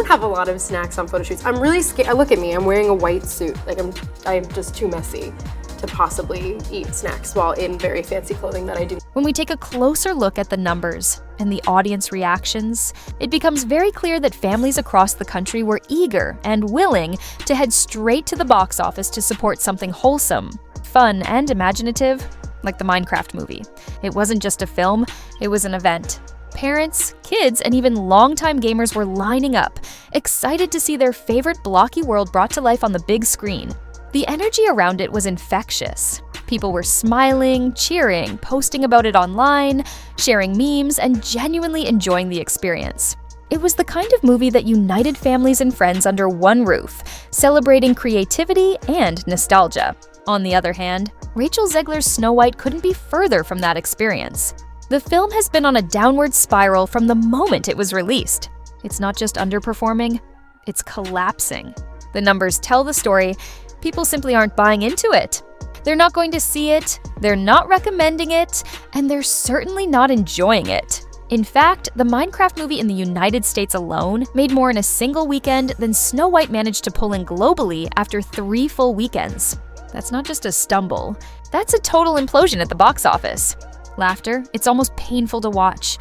don't have a lot of snacks on photo shoots. I'm really scared. Look at me, I'm wearing a white suit. Like I'm just too messy to possibly eat snacks while in very fancy clothing that I do. When we take a closer look at the numbers and the audience reactions, it becomes very clear that families across the country were eager and willing to head straight to the box office to support something wholesome, fun, and imaginative, like the Minecraft movie. It wasn't just a film, it was an event. Parents, kids, and even longtime gamers were lining up, excited to see their favorite blocky world brought to life on the big screen. The energy around it was infectious. People were smiling, cheering, posting about it online, sharing memes, and genuinely enjoying the experience. It was the kind of movie that united families and friends under one roof, celebrating creativity and nostalgia. On the other hand, Rachel Zegler's Snow White couldn't be further from that experience. The film has been on a downward spiral from the moment it was released. It's not just underperforming, it's collapsing. The numbers tell the story. People simply aren't buying into it. They're not going to see it, they're not recommending it, and they're certainly not enjoying it. In fact, the Minecraft movie in the United States alone made more in a single weekend than Snow White managed to pull in globally after 3 full weekends. That's not just a stumble, that's a total implosion at the box office. Laughter, it's almost painful to watch.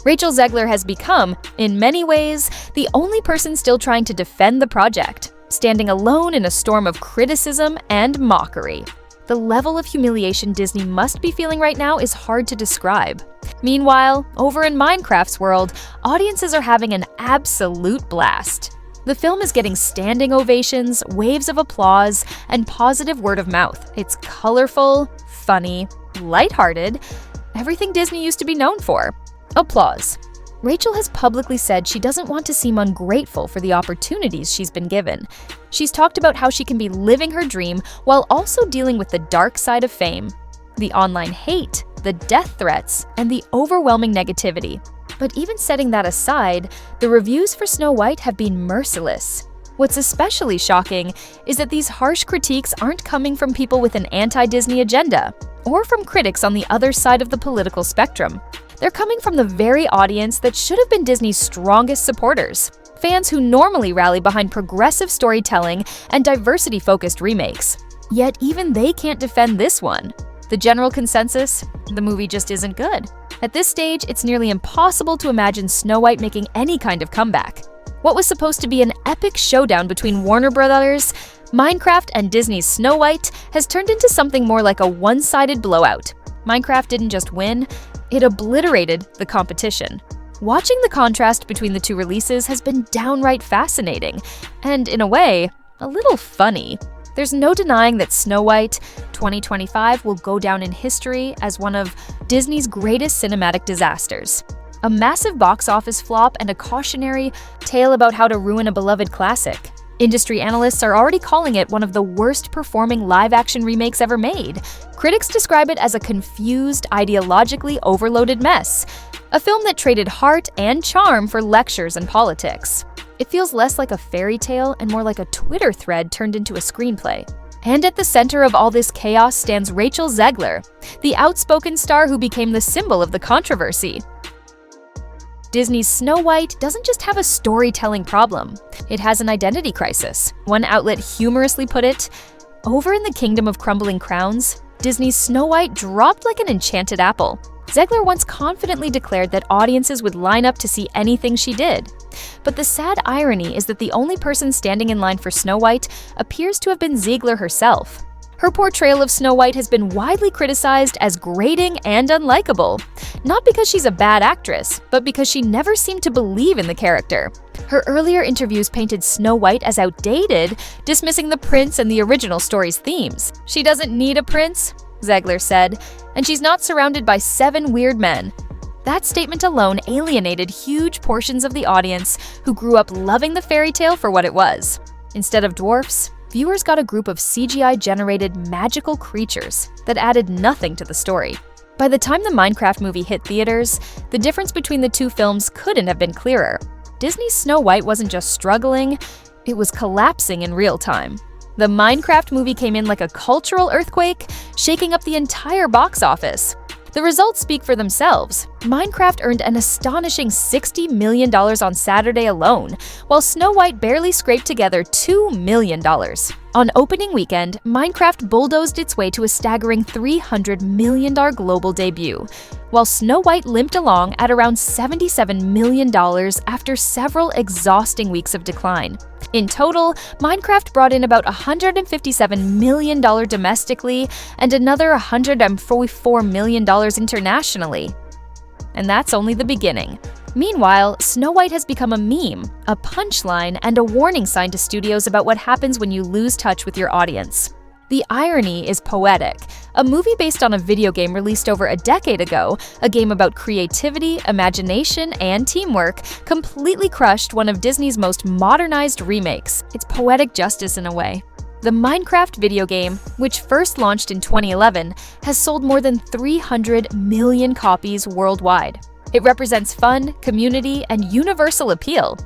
Rachel Zegler has become, in many ways, the only person still trying to defend the project, standing alone in a storm of criticism and mockery. The level of humiliation Disney must be feeling right now is hard to describe. Meanwhile, over in Minecraft's world, audiences are having an absolute blast. The film is getting standing ovations, waves of applause, and positive word of mouth. It's colorful, funny, lighthearted, everything Disney used to be known for. Applause. Rachel has publicly said she doesn't want to seem ungrateful for the opportunities she's been given. She's talked about how she can be living her dream while also dealing with the dark side of fame, the online hate, the death threats, and the overwhelming negativity. But even setting that aside, the reviews for Snow White have been merciless. What's especially shocking is that these harsh critiques aren't coming from people with an anti-Disney agenda, or from critics on the other side of the political spectrum. They're coming from the very audience that should have been Disney's strongest supporters, fans who normally rally behind progressive storytelling and diversity-focused remakes. Yet even they can't defend this one. The general consensus? The movie just isn't good. At this stage, it's nearly impossible to imagine Snow White making any kind of comeback. What was supposed to be an epic showdown between Warner Brothers, Minecraft, and Disney's Snow White has turned into something more like a one-sided blowout. Minecraft didn't just win, it obliterated the competition. Watching the contrast between the two releases has been downright fascinating, and in a way, a little funny. There's no denying that Snow White 2025 will go down in history as one of Disney's greatest cinematic disasters. A massive box office flop and a cautionary tale about how to ruin a beloved classic. Industry analysts are already calling it one of the worst performing live-action remakes ever made. Critics describe it as a confused, ideologically overloaded mess. A film that traded heart and charm for lectures and politics. It feels less like a fairy tale and more like a Twitter thread turned into a screenplay. And at the center of all this chaos stands Rachel Zegler, the outspoken star who became the symbol of the controversy. Disney's Snow White doesn't just have a storytelling problem, it has an identity crisis. One outlet humorously put it, "Over in the kingdom of crumbling crowns, Disney's Snow White dropped like an enchanted apple." Zegler once confidently declared that audiences would line up to see anything she did. But the sad irony is that the only person standing in line for Snow White appears to have been Zegler herself. Her portrayal of Snow White has been widely criticized as grating and unlikable, not because she's a bad actress, but because she never seemed to believe in the character. Her earlier interviews painted Snow White as outdated, dismissing the prince and the original story's themes. "She doesn't need a prince," Zegler said, "and she's not surrounded by 7 weird men." That statement alone alienated huge portions of the audience who grew up loving the fairy tale for what it was. Instead of dwarfs, viewers got a group of CGI-generated magical creatures that added nothing to the story. By the time the Minecraft movie hit theaters, the difference between the two films couldn't have been clearer. Disney's Snow White wasn't just struggling, it was collapsing in real time. The Minecraft movie came in like a cultural earthquake, shaking up the entire box office. The results speak for themselves. Minecraft earned an astonishing $60 million on Saturday alone, while Snow White barely scraped together $2 million. On opening weekend, Minecraft bulldozed its way to a staggering $300 million global debut, while Snow White limped along at around $77 million after several exhausting weeks of decline. In total, Minecraft brought in about $157 million domestically and another $144 million internationally. And that's only the beginning. Meanwhile, Snow White has become a meme, a punchline, and a warning sign to studios about what happens when you lose touch with your audience. The irony is poetic. A movie based on a video game released over a decade ago, a game about creativity, imagination, and teamwork, completely crushed one of Disney's most modernized remakes. It's poetic justice in a way. The Minecraft video game, which first launched in 2011, has sold more than 300 million copies worldwide. It represents fun, community, and universal appeal.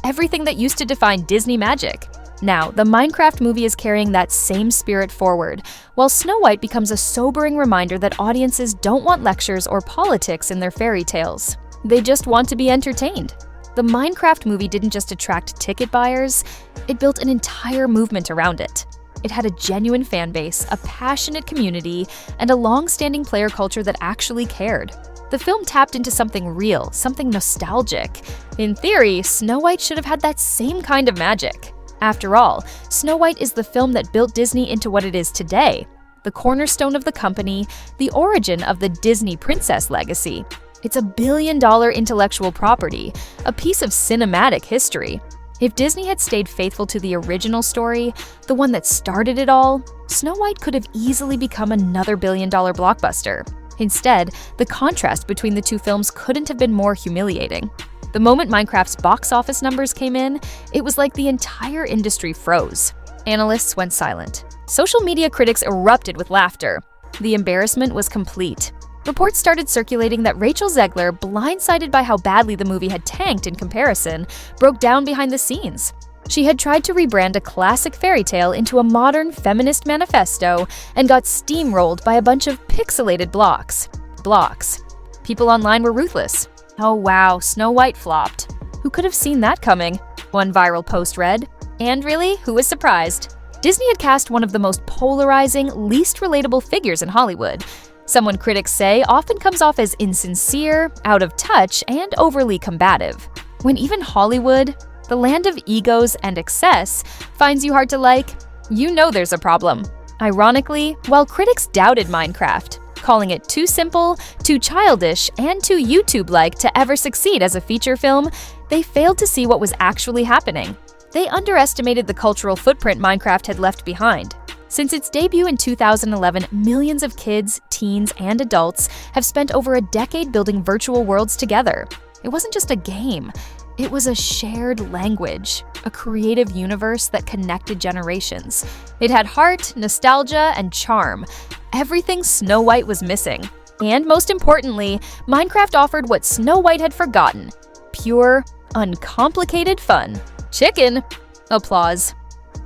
Everything that used to define Disney magic. Now, the Minecraft movie is carrying that same spirit forward, while Snow White becomes a sobering reminder that audiences don't want lectures or politics in their fairy tales. They just want to be entertained. The Minecraft movie didn't just attract ticket buyers, it built an entire movement around it. It had a genuine fan base, a passionate community, and a long-standing player culture that actually cared. The film tapped into something real, something nostalgic. In theory, Snow White should have had that same kind of magic. After all, Snow White is the film that built Disney into what it is today, the cornerstone of the company, the origin of the Disney princess legacy. It's a billion-dollar intellectual property, a piece of cinematic history. If Disney had stayed faithful to the original story, the one that started it all, Snow White could have easily become another billion-dollar blockbuster. Instead, the contrast between the two films couldn't have been more humiliating. The moment Minecraft's box office numbers came in, it was like the entire industry froze. Analysts went silent. Social media critics erupted with laughter. The embarrassment was complete. Reports started circulating that Rachel Zegler, blindsided by how badly the movie had tanked in comparison, broke down behind the scenes. She had tried to rebrand a classic fairy tale into a modern feminist manifesto and got steamrolled by a bunch of pixelated blocks. People online were ruthless. Oh wow, Snow White flopped. Who could have seen that coming? One viral post read. And really, who was surprised? Disney had cast one of the most polarizing, least relatable figures in Hollywood. Someone critics say often comes off as insincere, out of touch, and overly combative. When even Hollywood, the land of egos and excess, finds you hard to like, you know there's a problem. Ironically, while critics doubted Minecraft, calling it too simple, too childish, and too YouTube-like to ever succeed as a feature film, they failed to see what was actually happening. They underestimated the cultural footprint Minecraft had left behind. Since its debut in 2011, millions of kids, teens, and adults have spent over a decade building virtual worlds together. It wasn't just a game. It was a shared language, a creative universe that connected generations. It had heart, nostalgia, and charm. Everything Snow White was missing. And most importantly, Minecraft offered what Snow White had forgotten: pure, uncomplicated fun. Chicken! Applause.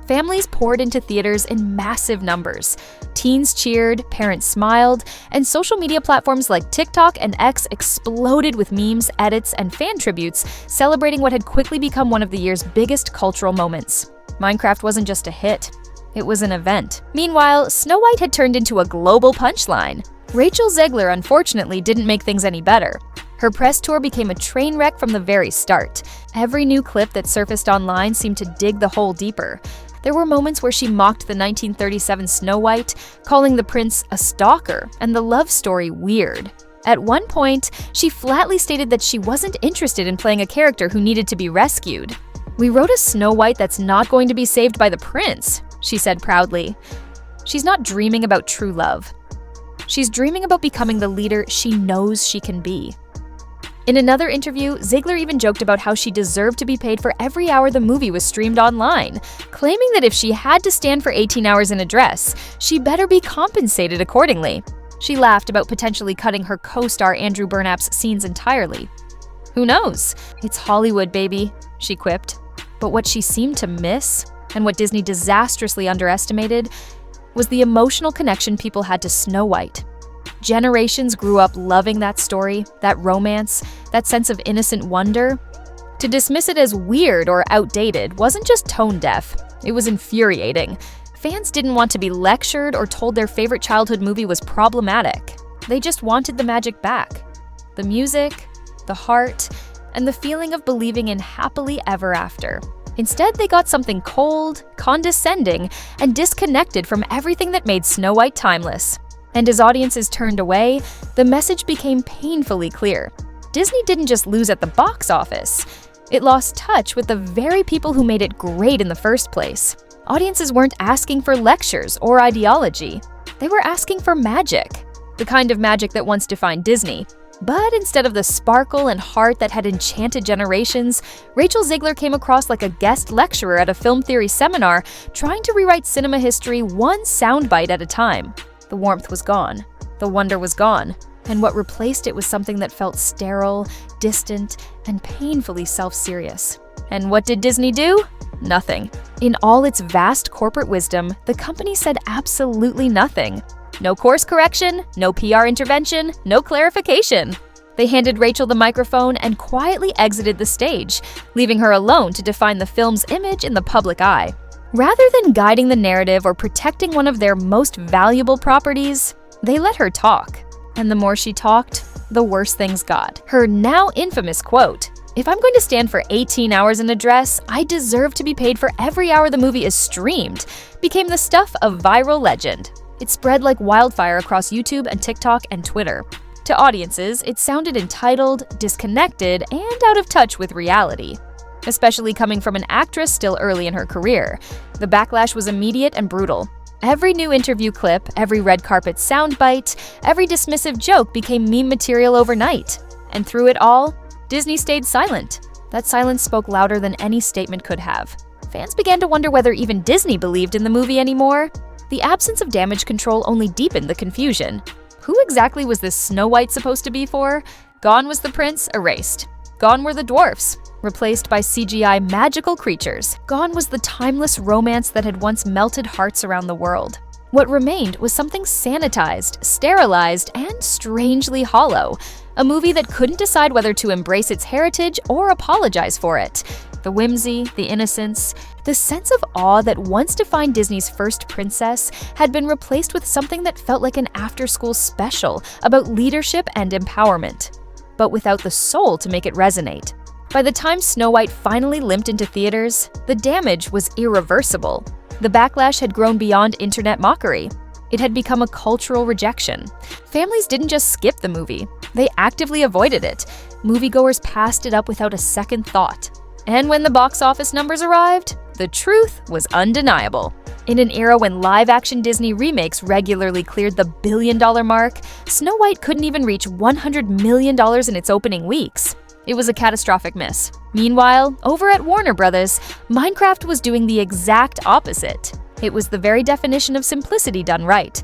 Families poured into theaters in massive numbers. Teens cheered, parents smiled, and social media platforms like TikTok and X exploded with memes, edits, and fan tributes celebrating what had quickly become one of the year's biggest cultural moments. Minecraft wasn't just a hit, it was an event. Meanwhile, Snow White had turned into a global punchline. Rachel Zegler unfortunately didn't make things any better. Her press tour became a train wreck from the very start. Every new clip that surfaced online seemed to dig the hole deeper. There were moments where she mocked the 1937 Snow White, calling the prince a stalker and the love story weird. At one point, she flatly stated that she wasn't interested in playing a character who needed to be rescued. "We wrote a Snow White that's not going to be saved by the prince," she said proudly. She's not dreaming about true love. She's dreaming about becoming the leader she knows she can be. In another interview, Zegler even joked about how she deserved to be paid for every hour the movie was streamed online, claiming that if she had to stand for 18 hours in a dress, she better be compensated accordingly. She laughed about potentially cutting her co-star Andrew Burnap's scenes entirely. "Who knows? It's Hollywood, baby," she quipped. But what she seemed to miss, and what Disney disastrously underestimated, was the emotional connection people had to Snow White. Generations grew up loving that story, that romance, that sense of innocent wonder. To dismiss it as weird or outdated wasn't just tone-deaf, it was infuriating. Fans didn't want to be lectured or told their favorite childhood movie was problematic. They just wanted the magic back. The music, the heart, and the feeling of believing in happily ever after. Instead, they got something cold, condescending, and disconnected from everything that made Snow White timeless. And as audiences turned away, the message became painfully clear. Disney didn't just lose at the box office. It lost touch with the very people who made it great in the first place. Audiences weren't asking for lectures or ideology. They were asking for magic. The kind of magic that once defined Disney. But instead of the sparkle and heart that had enchanted generations, Rachel Zegler came across like a guest lecturer at a film theory seminar, trying to rewrite cinema history one soundbite at a time. The warmth was gone. The wonder was gone. And what replaced it was something that felt sterile, distant, and painfully self-serious. And what did Disney do? Nothing. In all its vast corporate wisdom, the company said absolutely nothing. No course correction, no PR intervention, no clarification. They handed Rachel the microphone and quietly exited the stage, leaving her alone to define the film's image in the public eye. Rather than guiding the narrative or protecting one of their most valuable properties, they let her talk. And the more she talked, the worse things got. Her now infamous quote, "If I'm going to stand for 18 hours in a dress, I deserve to be paid for every hour the movie is streamed," became the stuff of viral legend. It spread like wildfire across YouTube and TikTok and Twitter. To audiences, it sounded entitled, disconnected, and out of touch with reality. Especially coming from an actress still early in her career, the backlash was immediate and brutal. Every new interview clip, every red carpet soundbite, every dismissive joke became meme material overnight. And through it all, Disney stayed silent. That silence spoke louder than any statement could have. Fans began to wonder whether even Disney believed in the movie anymore. The absence of damage control only deepened the confusion. Who exactly was this Snow White supposed to be for? Gone was the prince, erased. Gone were the dwarfs, replaced by CGI magical creatures. Gone was the timeless romance that had once melted hearts around the world. What remained was something sanitized, sterilized, and strangely hollow. A movie that couldn't decide whether to embrace its heritage or apologize for it. The whimsy, the innocence, the sense of awe that once defined Disney's first princess had been replaced with something that felt like an after-school special about leadership and empowerment, but without the soul to make it resonate. By the time Snow White finally limped into theaters, the damage was irreversible. The backlash had grown beyond internet mockery. It had become a cultural rejection. Families didn't just skip the movie, they actively avoided it. Moviegoers passed it up without a second thought. And when the box office numbers arrived, the truth was undeniable. In an era when live-action Disney remakes regularly cleared the billion-dollar mark, Snow White couldn't even reach $100 million in its opening weeks. It was a catastrophic miss. Meanwhile, over at Warner Brothers, Minecraft was doing the exact opposite. It was the very definition of simplicity done right.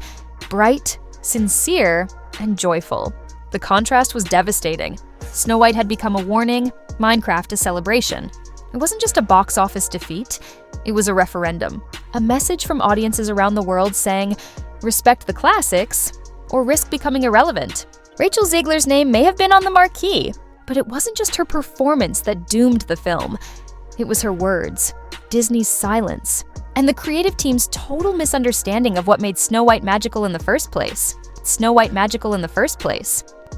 Bright, sincere, and joyful. The contrast was devastating. Snow White had become a warning, Minecraft a celebration. It wasn't just a box office defeat, it was a referendum. A message from audiences around the world saying, respect the classics, or risk becoming irrelevant. Rachel Zegler's name may have been on the marquee, but it wasn't just her performance that doomed the film. It was her words, Disney's silence, and the creative team's total misunderstanding of what made Snow White magical in the first place.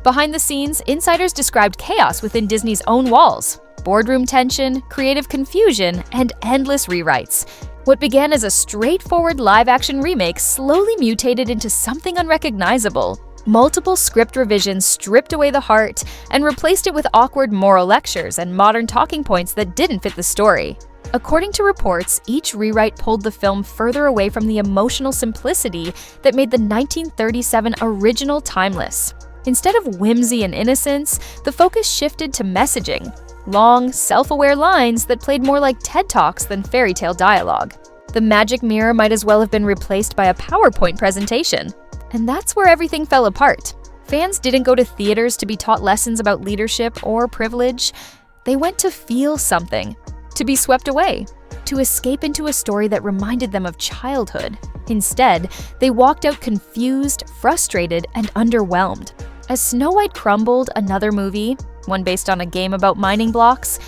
Behind the scenes, insiders described chaos within Disney's own walls. Boardroom tension, creative confusion, and endless rewrites. What began as a straightforward live-action remake slowly mutated into something unrecognizable. Multiple script revisions stripped away the heart and replaced it with awkward moral lectures and modern talking points that didn't fit the story. According to reports, each rewrite pulled the film further away from the emotional simplicity that made the 1937 original timeless. Instead of whimsy and innocence, the focus shifted to messaging. Long, self-aware lines that played more like TED Talks than fairy tale dialogue. The magic mirror might as well have been replaced by a PowerPoint presentation. And that's where everything fell apart. Fans didn't go to theaters to be taught lessons about leadership or privilege. They went to feel something, to be swept away. to escape into a story that reminded them of childhood. Instead, they walked out confused, frustrated, and underwhelmed. As Snow White crumbled, another movie, one based on a game about mining blocks,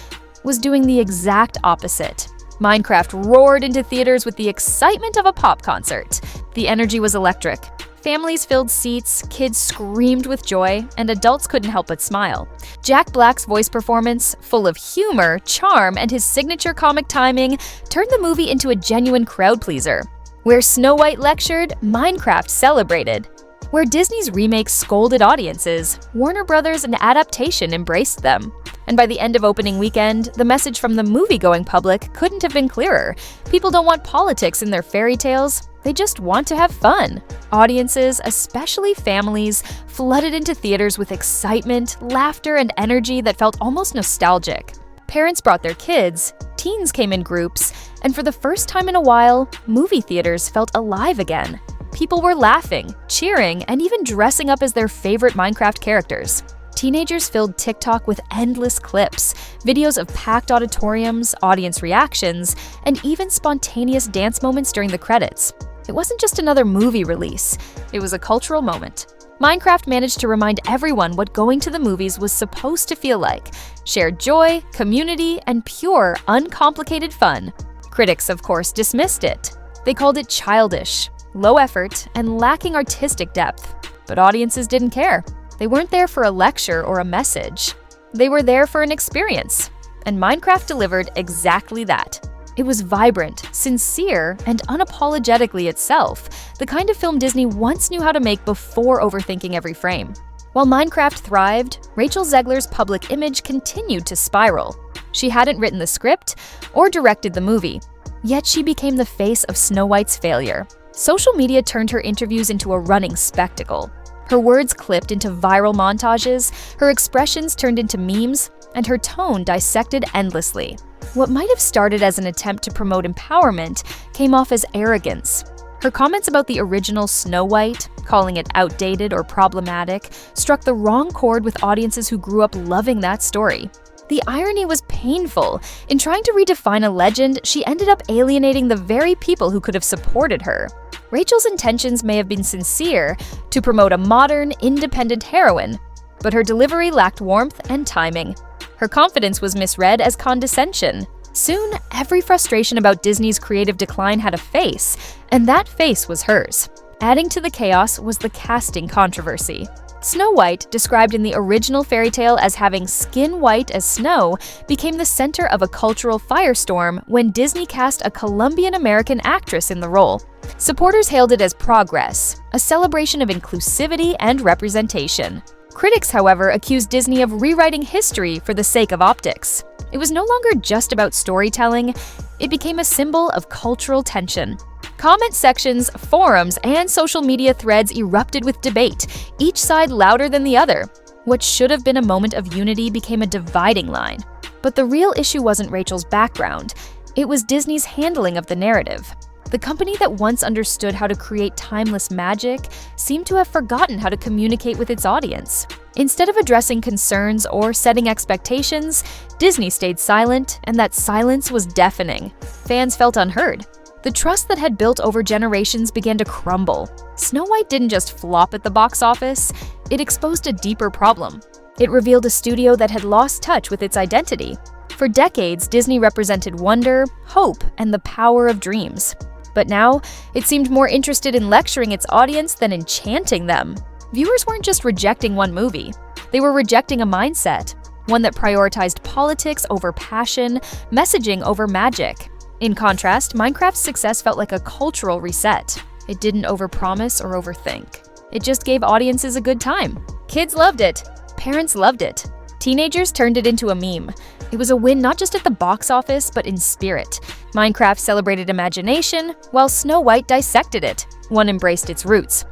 was doing the exact opposite. Minecraft roared into theaters with the excitement of a pop concert. The energy was electric. Families filled seats, kids screamed with joy, and adults couldn't help but smile. Jack Black's voice performance, full of humor, charm, and his signature comic timing, turned the movie into a genuine crowd pleaser. Where Snow White lectured, Minecraft celebrated. Where Disney's remakes scolded audiences, Warner Brothers' adaptation embraced them. And by the end of opening weekend, the message from the movie-going public couldn't have been clearer. People don't want politics in their fairy tales, they just want to have fun. Audiences, especially families, flooded into theaters with excitement, laughter, and energy that felt almost nostalgic. Parents brought their kids, teens came in groups, and for the first time in a while, movie theaters felt alive again. People were laughing, cheering, and even dressing up as their favorite Minecraft characters. Teenagers filled TikTok with endless clips, videos of packed auditoriums, audience reactions, and even spontaneous dance moments during the credits. It wasn't just another movie release, it was a cultural moment. Minecraft managed to remind everyone what going to the movies was supposed to feel like: shared joy, community, and pure, uncomplicated fun. Critics, of course, dismissed it. They called it childish, low effort, and lacking artistic depth. But audiences didn't care. They weren't there for a lecture or a message. They were there for an experience. And Minecraft delivered exactly that. It was vibrant, sincere, and unapologetically itself, the kind of film Disney once knew how to make before overthinking every frame. While Minecraft thrived, Rachel Zegler's public image continued to spiral. She hadn't written the script or directed the movie, yet she became the face of Snow White's failure. Social media turned her interviews into a running spectacle. Her words clipped into viral montages, her expressions turned into memes, and her tone dissected endlessly. What might have started as an attempt to promote empowerment came off as arrogance. Her comments about the original Snow White, calling it outdated or problematic, struck the wrong chord with audiences who grew up loving that story. The irony was painful. In trying to redefine a legend, she ended up alienating the very people who could have supported her. Rachel's intentions may have been sincere, to promote a modern, independent heroine, but her delivery lacked warmth and timing. Her confidence was misread as condescension. Soon, every frustration about Disney's creative decline had a face, and that face was hers. Adding to the chaos was the casting controversy. Snow White, described in the original fairy tale as having skin white as snow, became the center of a cultural firestorm when Disney cast a Colombian-American actress in the role. Supporters hailed it as progress, a celebration of inclusivity and representation. Critics, however, accused Disney of rewriting history for the sake of optics. It was no longer just about storytelling, it became a symbol of cultural tension. Comment sections, forums, and social media threads erupted with debate, each side louder than the other. What should have been a moment of unity became a dividing line. But the real issue wasn't Rachel's background, it was Disney's handling of the narrative. The company that once understood how to create timeless magic seemed to have forgotten how to communicate with its audience. Instead of addressing concerns or setting expectations, Disney stayed silent, and that silence was deafening. Fans felt unheard. The trust that had built over generations began to crumble. Snow White didn't just flop at the box office, it exposed a deeper problem. It revealed a studio that had lost touch with its identity. For decades, Disney represented wonder, hope, and the power of dreams. But now, it seemed more interested in lecturing its audience than enchanting them. Viewers weren't just rejecting one movie, they were rejecting a mindset, one that prioritized politics over passion, messaging over magic. In contrast, Minecraft's success felt like a cultural reset. It didn't overpromise or overthink. It just gave audiences a good time. Kids loved it. Parents loved it. Teenagers turned it into a meme. It was a win not just at the box office, but in spirit. Minecraft celebrated imagination, while Snow White dissected it. One embraced its roots.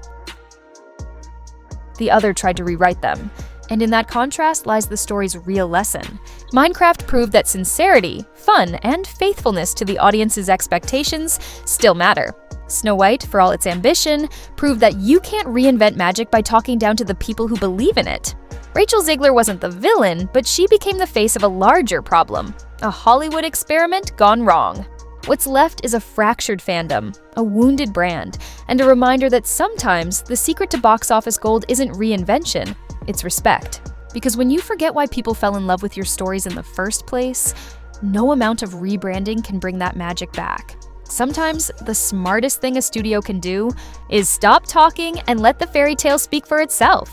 The other tried to rewrite them. And in that contrast lies the story's real lesson. Minecraft proved that sincerity, fun, and faithfulness to the audience's expectations still matter. Snow White, for all its ambition, proved that you can't reinvent magic by talking down to the people who believe in it. Rachel Zegler wasn't the villain, but she became the face of a larger problem, a Hollywood experiment gone wrong. What's left is a fractured fandom, a wounded brand, and a reminder that sometimes the secret to box office gold isn't reinvention, it's respect. Because when you forget why people fell in love with your stories in the first place, no amount of rebranding can bring that magic back. Sometimes the smartest thing a studio can do is stop talking and let the fairy tale speak for itself.